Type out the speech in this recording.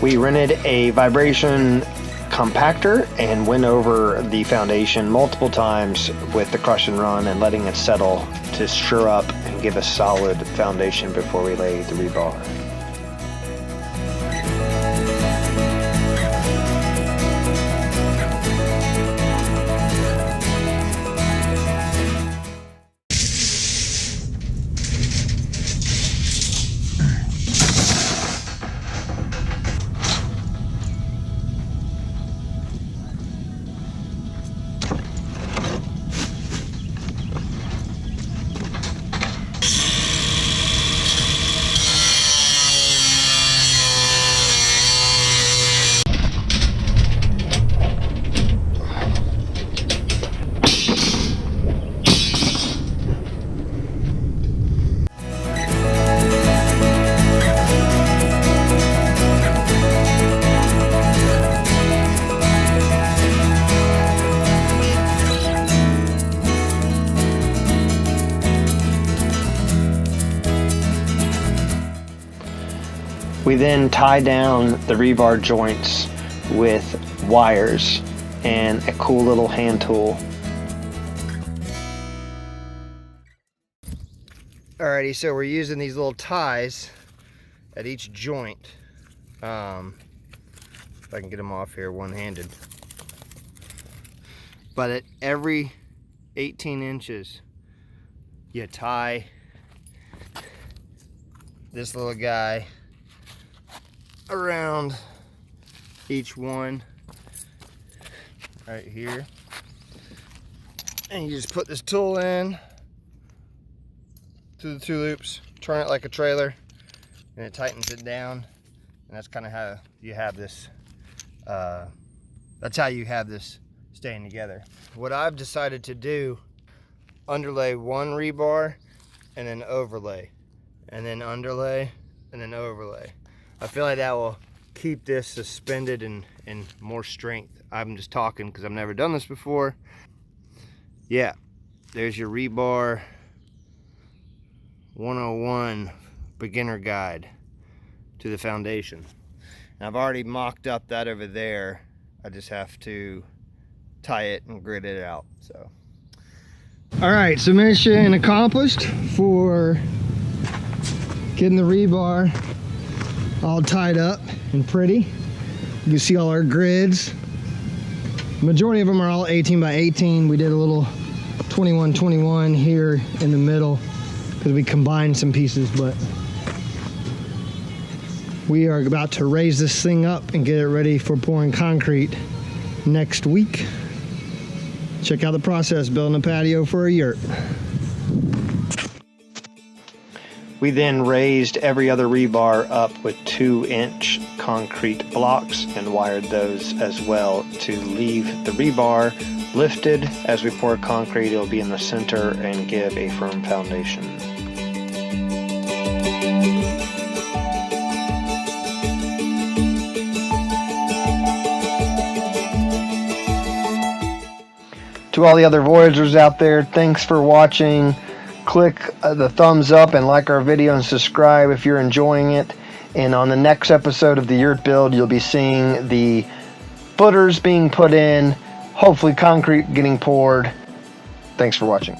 We rented a vibration compactor and went over the foundation multiple times with the crush and run and letting it settle to sure up and give a solid foundation before we lay the rebar. We then tie down the rebar joints with wires and a cool little hand tool. Alrighty, so we're using these little ties at each joint. If I can get them off here one-handed. But at every 18 inches, you tie this little guy around each one right here, and you just put this tool in through the two loops, turn it like a trailer, and it tightens it down, and that's kind of how you have this staying together. What I've decided to do, underlay one rebar and then overlay, and then underlay and then overlay. I feel like that will keep this suspended and more strength. I'm just talking because I've never done this before. Yeah, there's your Rebar 101 beginner guide to the foundation. And I've already mocked up that over there. I just have to tie it and grit it out. So, all right, so mission accomplished for getting the rebar all tied up and pretty. You can see all our grids. Majority of them are all 18 by 18. We did a little 21-21 here in the middle because we combined some pieces, but we are about to raise this thing up and get it ready for pouring concrete next week. Check out the process building a patio for a yurt. We then raised every other rebar up with 2-inch concrete blocks and wired those as well to leave the rebar lifted. As we pour concrete, it'll be in the center and give a firm foundation. To all the other Voyagers out there, thanks for watching. Click the thumbs up and like our video and subscribe if you're enjoying it. And on the next episode of the Yurt Build, you'll be seeing the footers being put in, hopefully concrete getting poured. Thanks for watching.